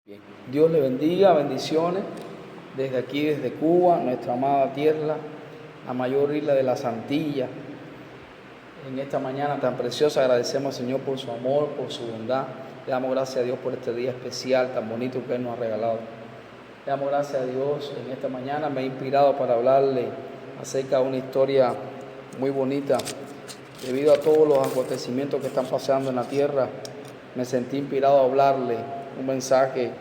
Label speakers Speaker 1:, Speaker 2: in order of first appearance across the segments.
Speaker 1: Bien. Dios le bendiga, bendiciones desde aquí, desde Cuba, nuestra amada tierra, la mayor isla de las Antillas. En esta mañana tan preciosa agradecemos al Señor por su amor, por su bondad. Le damos gracias a Dios por este día especial, tan bonito que Él nos ha regalado. Le damos gracias a Dios. En esta mañana me he inspirado para hablarle acerca de una historia muy bonita. Debido a todos los acontecimientos que están pasando en la tierra, me sentí inspirado a hablarle un mensaje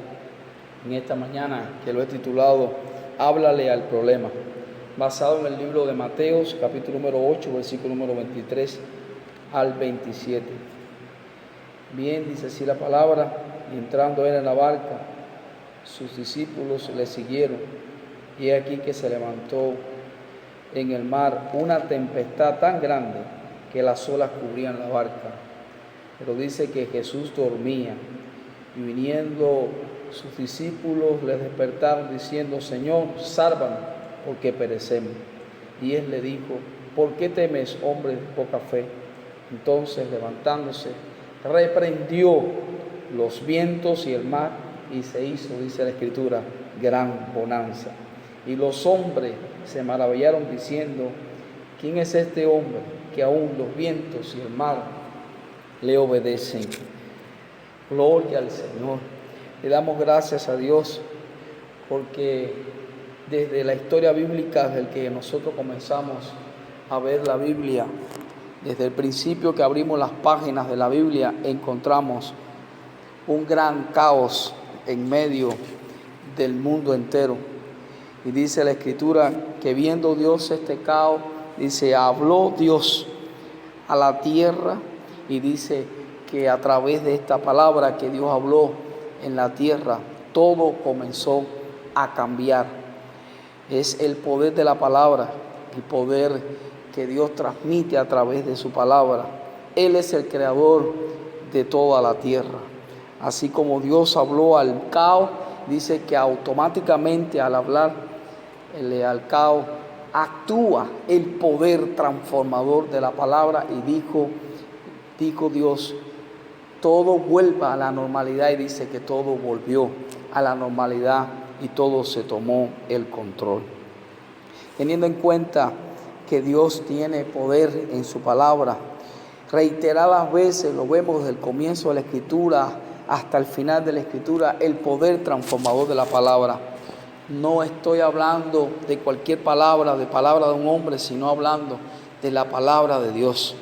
Speaker 1: en esta mañana que lo he titulado Háblale al problema, basado en el libro de Mateos, capítulo número 8, versículo número 23 al 27. Bien, dice así la palabra: y entrando él en la barca, sus discípulos le siguieron, y he aquí que se levantó en el mar una tempestad tan grande que las olas cubrían la barca. Pero dice que Jesús dormía, y viniendo sus discípulos le despertaron diciendo: Señor, sálvanos, porque perecemos. Y él le dijo: ¿por qué temes, hombre de poca fe? Entonces, levantándose, reprendió los vientos y el mar, y se hizo, dice la Escritura, gran bonanza. Y los hombres se maravillaron diciendo: ¿quién es este hombre que aún los vientos y el mar le obedecen? Gloria al Señor. Le damos gracias a Dios porque desde la historia bíblica, desde que nosotros comenzamos a ver la Biblia, desde el principio que abrimos las páginas de la Biblia, encontramos un gran caos en medio del mundo entero. Y dice la Escritura que viendo Dios este caos, dice, habló Dios a la tierra, y dice que a través de esta palabra que Dios habló en la tierra, todo comenzó a cambiar. Es el poder de la palabra, el poder que Dios transmite a través de su palabra. Él es el creador de toda la tierra. Así como Dios habló al caos, dice que automáticamente al hablar al caos actúa el poder transformador de la palabra, y dijo Dios: todo vuelva a la normalidad, y dice que todo volvió a la normalidad y todo se tomó el control. Teniendo en cuenta que Dios tiene poder en su palabra, reiteradas veces lo vemos desde el comienzo de la Escritura hasta el final de la Escritura, el poder transformador de la palabra. No estoy hablando de cualquier palabra, de palabra de un hombre, sino hablando de la palabra de Dios.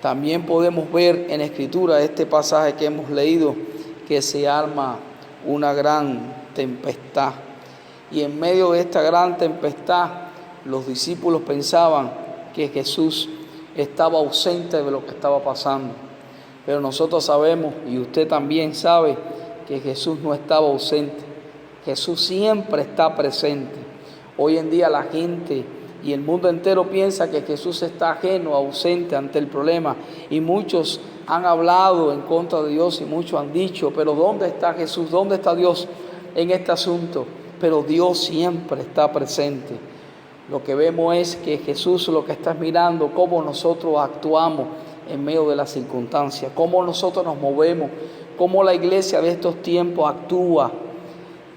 Speaker 1: También podemos ver en Escritura este pasaje que hemos leído, que se arma una gran tempestad. Y en medio de esta gran tempestad, los discípulos pensaban que Jesús estaba ausente de lo que estaba pasando. Pero nosotros sabemos, y usted también sabe, que Jesús no estaba ausente. Jesús siempre está presente. Hoy en día la gente y el mundo entero piensa que Jesús está ajeno, ausente ante el problema. Y muchos han hablado en contra de Dios y muchos han dicho: pero ¿dónde está Jesús? ¿Dónde está Dios en este asunto? Pero Dios siempre está presente. Lo que vemos es que Jesús lo que está mirando, cómo nosotros actuamos en medio de las circunstancias, cómo nosotros nos movemos, cómo la iglesia de estos tiempos actúa.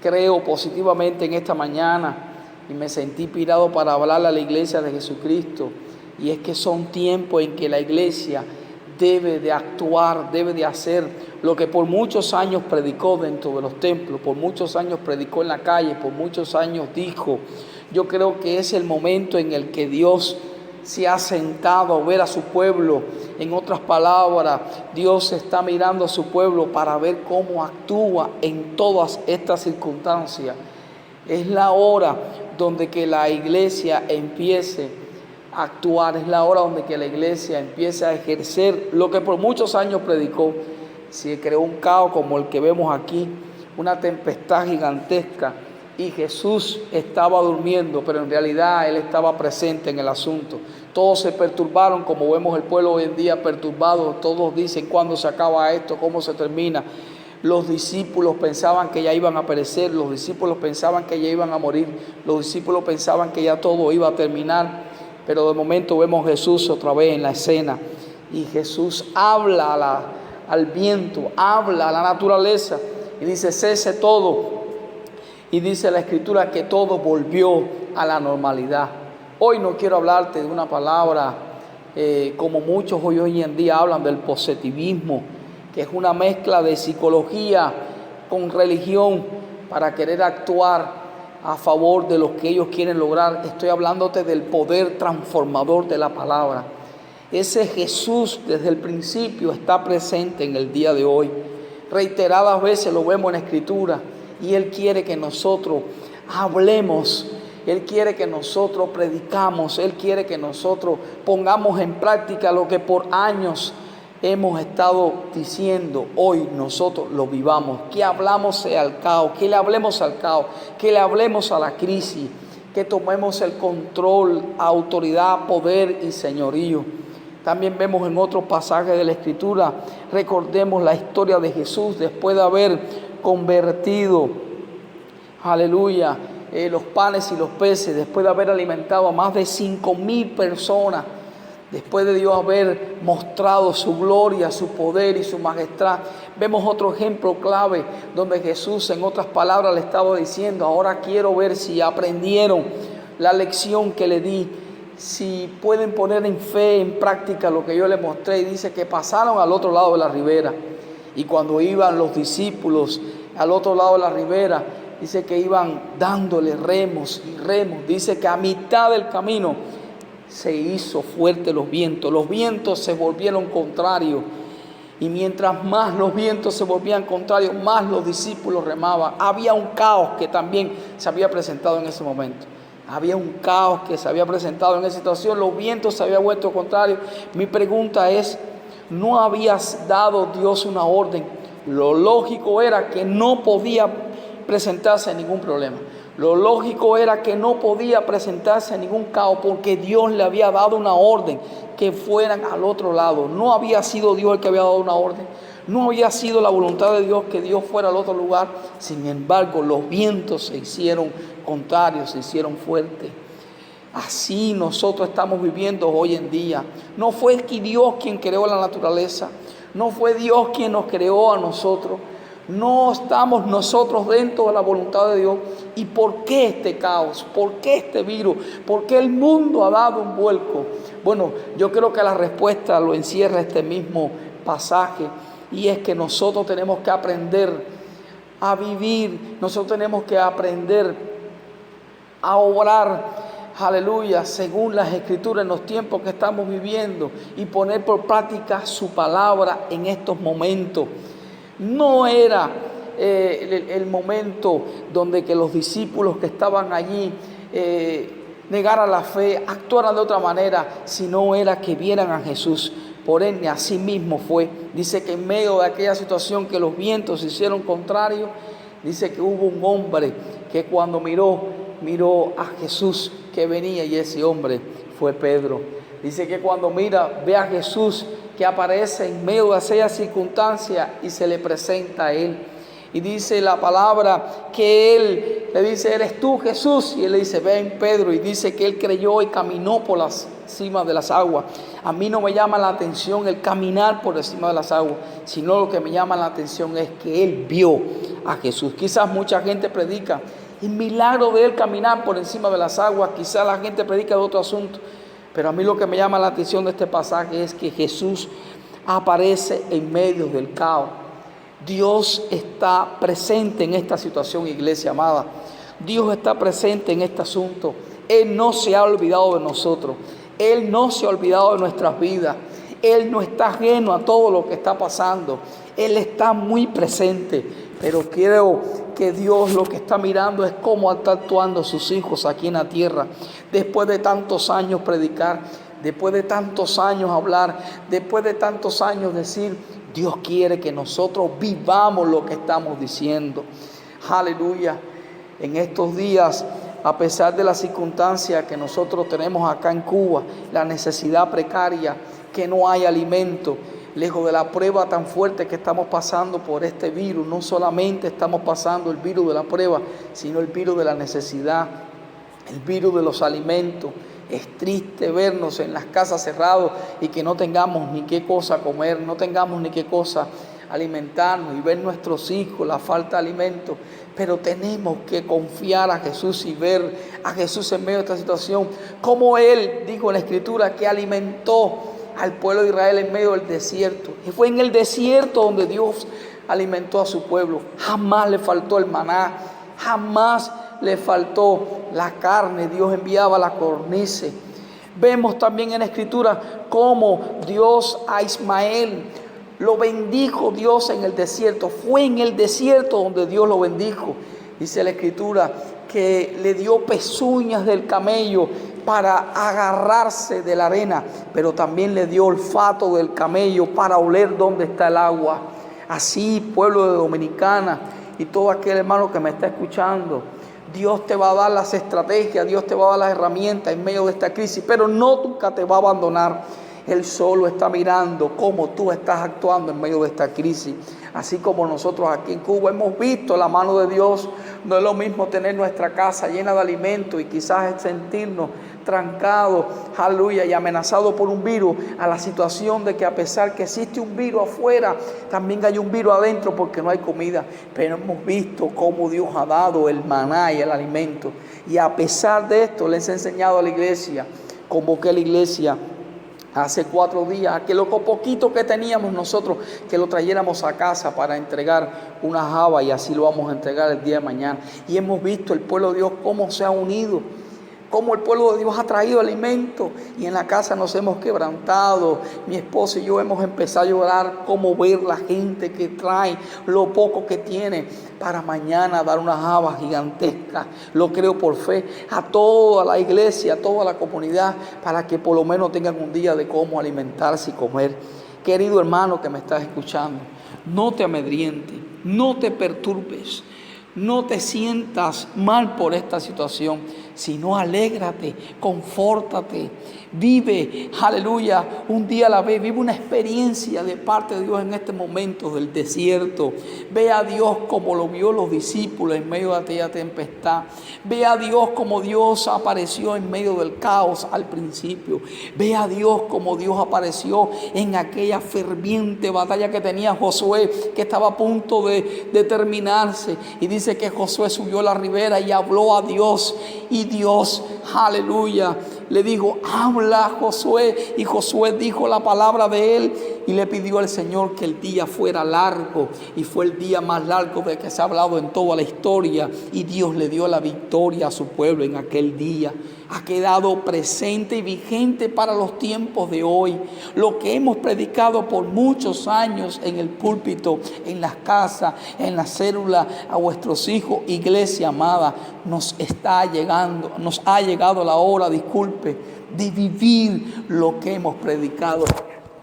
Speaker 1: Creo positivamente en esta mañana y me sentí inspirado para hablarle a la iglesia de Jesucristo, y es que son tiempos en que la iglesia debe de actuar, debe de hacer lo que por muchos años predicó dentro de los templos, por muchos años predicó en la calle, por muchos años dijo. Yo creo que es el momento en el que Dios se ha sentado a ver a su pueblo. En otras palabras, Dios está mirando a su pueblo para ver cómo actúa en todas estas circunstancias. Es la hora donde que la iglesia empiece a actuar, es la hora donde que la iglesia empiece a ejercer lo que por muchos años predicó. Se creó un caos como el que vemos aquí, una tempestad gigantesca, y Jesús estaba durmiendo, pero en realidad Él estaba presente en el asunto. Todos se perturbaron, como vemos el pueblo hoy en día perturbado. Todos dicen: ¿cuándo se acaba esto? ¿Cómo se termina? Los discípulos pensaban que ya iban a perecer, los discípulos pensaban que ya iban a morir, los discípulos pensaban que ya todo iba a terminar. Pero de momento vemos a Jesús otra vez en la escena, y Jesús habla al viento, habla a la naturaleza, y dice, cese todo. Y dice la Escritura que todo volvió a la normalidad. Hoy no quiero hablarte de una palabra como muchos hoy en día hablan del positivismo, que es una mezcla de psicología con religión para querer actuar a favor de lo que ellos quieren lograr. Estoy hablándote del poder transformador de la palabra. Ese Jesús desde el principio está presente en el día de hoy. Reiteradas veces lo vemos en Escritura y Él quiere que nosotros hablemos. Él quiere que nosotros predicamos. Él quiere que nosotros pongamos en práctica lo que por años hemos estado diciendo. Hoy nosotros lo vivamos. Que hablamos al caos, que le hablemos al caos, que le hablemos a la crisis, que tomemos el control, autoridad, poder y señorío. También vemos en otros pasajes de la Escritura, recordemos la historia de Jesús después de haber convertido, aleluya, los panes y los peces, después de haber alimentado a más de 5,000 personas, después de Dios haber mostrado su gloria, su poder y su majestad. Vemos otro ejemplo clave donde Jesús, en otras palabras, le estaba diciendo, ahora quiero ver si aprendieron la lección que le di, si pueden poner en fe, en práctica lo que yo les mostré. Y dice que pasaron al otro lado de la ribera. Y cuando iban los discípulos al otro lado de la ribera, dice que iban dándole remos y remos. Dice que a mitad del camino se hizo fuerte los vientos se volvieron contrarios. Y mientras más los vientos se volvían contrarios, más los discípulos remaban. Había un caos que también se había presentado en ese momento. Había un caos que se había presentado en esa situación. Los vientos se habían vuelto contrarios. Mi pregunta es, ¿no había dado Dios una orden? Lo lógico era que no podía presentarse ningún problema. Lo lógico era que no podía presentarse ningún caos porque Dios le había dado una orden que fueran al otro lado. No había sido Dios el que había dado una orden. No había sido la voluntad de Dios que Dios fuera al otro lugar. Sin embargo, los vientos se hicieron contrarios, se hicieron fuertes. Así nosotros estamos viviendo hoy en día. No fue Dios quien creó la naturaleza. No fue Dios quien nos creó a nosotros. No estamos nosotros dentro de la voluntad de Dios. ¿Y por qué este caos? ¿Por qué este virus? ¿Por qué el mundo ha dado un vuelco? Bueno, yo creo que la respuesta lo encierra este mismo pasaje. Y es que nosotros tenemos que aprender a vivir. Nosotros tenemos que aprender a obrar, aleluya, según las Escrituras en los tiempos que estamos viviendo. Y poner por práctica su palabra en estos momentos. No era el momento donde que los discípulos que estaban allí negaran la fe, actuaran de otra manera, sino era que vieran a Jesús. Por ende, así mismo fue. Dice que en medio de aquella situación que los vientos se hicieron contrarios, dice que hubo un hombre que cuando miró a Jesús que venía, y ese hombre fue Pedro. Dice que cuando ve a Jesús que aparece en medio de aquella circunstancia y se le presenta a él. Y dice la palabra que él le dice, ¿eres tú, Jesús? Y él le dice, ven, Pedro. Y dice que él creyó y caminó por las cimas de las aguas. A mí no me llama la atención el caminar por encima de las aguas, sino lo que me llama la atención es que él vio a Jesús. Quizás mucha gente predica el milagro de él caminar por encima de las aguas. Quizás la gente predica de otro asunto. Pero a mí lo que me llama la atención de este pasaje es que Jesús aparece en medio del caos. Dios está presente en esta situación, iglesia amada. Dios está presente en este asunto. Él no se ha olvidado de nosotros. Él no se ha olvidado de nuestras vidas. Él no está ajeno a todo lo que está pasando. Él está muy presente. Pero creo que Dios lo que está mirando es cómo están actuando sus hijos aquí en la tierra. Después de tantos años predicar, después de tantos años hablar, después de tantos años decir, Dios quiere que nosotros vivamos lo que estamos diciendo. Aleluya. En estos días, a pesar de las circunstancias que nosotros tenemos acá en Cuba, la necesidad precaria, que no hay alimento, lejos de la prueba tan fuerte que estamos pasando por este virus, no solamente estamos pasando el virus de la prueba, sino el virus de la necesidad, el virus de los alimentos. Es triste vernos en las casas cerrados y que no tengamos ni qué cosa comer, no tengamos ni qué cosa alimentarnos y ver nuestros hijos la falta de alimento, pero tenemos que confiar a Jesús y ver a Jesús en medio de esta situación, como Él dijo en la Escritura que alimentó al pueblo de Israel en medio del desierto. Y fue en el desierto donde Dios alimentó a su pueblo. Jamás le faltó el maná, jamás le faltó la carne. Dios enviaba la codornices. Vemos también en la Escritura cómo Dios a Ismael lo bendijo Dios en el desierto. Fue en el desierto donde Dios lo bendijo. Dice la Escritura que le dio pezuñas del camello para agarrarse de la arena, pero también le dio olfato del camello para oler dónde está el agua. Así, pueblo de Dominicana y todo aquel hermano que me está escuchando, Dios te va a dar las estrategias, Dios te va a dar las herramientas en medio de esta crisis, pero nunca te va a abandonar. Él solo está mirando cómo tú estás actuando en medio de esta crisis. Así como nosotros aquí en Cuba hemos visto la mano de Dios. No es lo mismo tener nuestra casa llena de alimentos y quizás sentirnos trancados, aleluya, y amenazados por un virus, a la situación de que a pesar que existe un virus afuera, también hay un virus adentro porque no hay comida. Pero hemos visto cómo Dios ha dado el maná y el alimento. Y a pesar de esto, les he enseñado a la iglesia, convoqué a la iglesia hace 4 días, que lo poquito que teníamos nosotros, que lo trayéramos a casa para entregar una java, y así lo vamos a entregar el día de mañana. Y hemos visto el pueblo de Dios cómo se ha unido, cómo el pueblo de Dios ha traído alimento, y en la casa nos hemos quebrantado. Mi esposo y yo hemos empezado a llorar, cómo ver la gente que trae lo poco que tiene para mañana dar una java gigantesca. Lo creo por fe, a toda la iglesia, a toda la comunidad, para que por lo menos tengan un día de cómo alimentarse y comer. Querido hermano que me estás escuchando, no te amedrientes, no te perturbes, no te sientas mal por esta situación, sino alégrate, confórtate, vive, aleluya, un día a la vez, vive una experiencia de parte de Dios en este momento del desierto. Ve a Dios como lo vio los discípulos en medio de aquella tempestad. Ve a Dios como Dios apareció en medio del caos al principio. Ve a Dios como Dios apareció en aquella ferviente batalla que tenía Josué, que estaba a punto de terminarse. Y dice que Josué subió a la ribera y habló a Dios, y Dios, aleluya, le dijo, habla Josué, y Josué dijo la palabra de él, y le pidió al Señor que el día fuera largo, y fue el día más largo de que se ha hablado en toda la historia, y Dios le dio la victoria a su pueblo en aquel día. Ha quedado presente y vigente para los tiempos de hoy. Lo que hemos predicado por muchos años en el púlpito, en las casas, en la célula, a vuestros hijos, iglesia amada, nos ha llegado la hora, disculpe, de vivir lo que hemos predicado,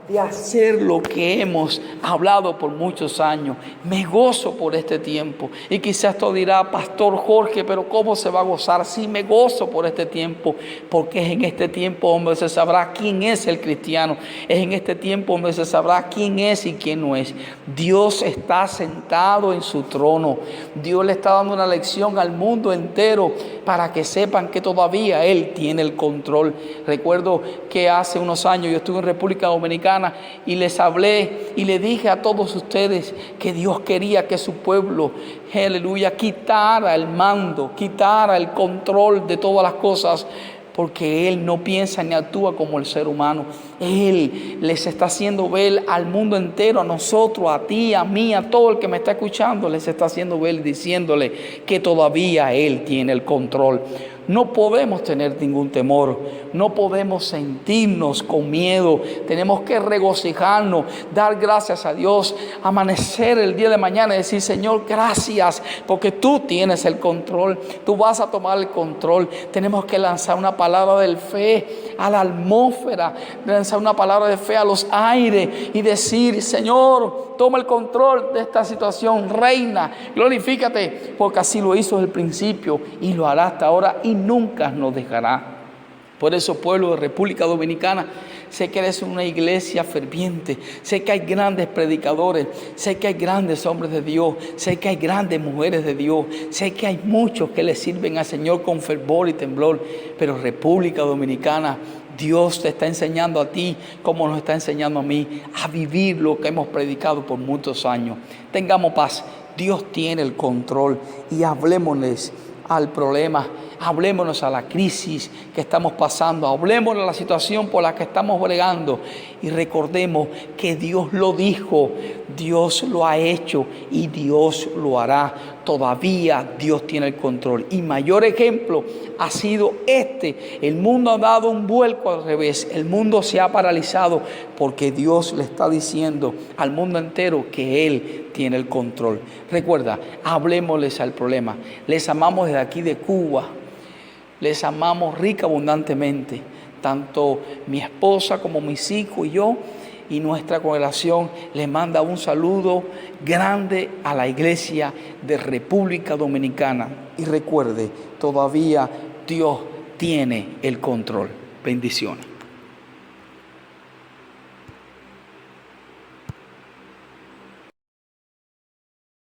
Speaker 1: de hacer lo que hemos hablado por muchos años. Me gozo por este tiempo. Y quizás tú dirás, Pastor Jorge, pero ¿cómo se va a gozar? Sí, me gozo por este tiempo, porque es en este tiempo donde se sabrá quién es el cristiano. Es en este tiempo donde se sabrá quién es y quién no es. Dios está sentado en su trono. Dios le está dando una lección al mundo entero para que sepan que todavía Él tiene el control. Recuerdo que hace unos años yo estuve en República Dominicana y les hablé y le dije a todos ustedes que Dios quería que su pueblo, aleluya, quitara el mando, quitara el control de todas las cosas, porque Él no piensa ni actúa como el ser humano. Él les está haciendo ver al mundo entero, a nosotros, a ti, a mí, a todo el que me está escuchando, les está haciendo ver, diciéndole que todavía Él tiene el control. No podemos tener ningún temor, no podemos sentirnos con miedo, tenemos que regocijarnos, dar gracias a Dios, amanecer el día de mañana y decir, Señor, gracias, porque tú tienes el control, tú vas a tomar el control. Tenemos que lanzar una palabra de fe a la atmósfera, lanzar una palabra de fe a los aires y decir, Señor, toma el control de esta situación, reina, glorifícate, porque así lo hizo desde el principio y lo hará hasta ahora y nunca nos dejará. Por eso, pueblo de República Dominicana, sé que eres una iglesia ferviente, sé que hay grandes predicadores, sé que hay grandes hombres de Dios, sé que hay grandes mujeres de Dios, sé que hay muchos que le sirven al Señor con fervor y temblor, pero República Dominicana, Dios te está enseñando a ti, como nos está enseñando a mí, a vivir lo que hemos predicado por muchos años. Tengamos paz. Dios tiene el control y hablemosles al problema, hablémonos a la crisis que estamos pasando, hablémonos a la situación por la que estamos bregando y recordemos que Dios lo dijo, Dios lo ha hecho y Dios lo hará. Todavía Dios tiene el control y mayor ejemplo ha sido este. El mundo ha dado un vuelco al revés, el mundo se ha paralizado porque Dios le está diciendo al mundo entero que Él tiene el control. Recuerda, hablemosles al problema. Les amamos desde aquí de Cuba, les amamos rica abundantemente, tanto mi esposa como mis hijos y yo, y nuestra congregación les manda un saludo grande a la iglesia de República Dominicana. Y recuerde, todavía Dios tiene el control. Bendiciones.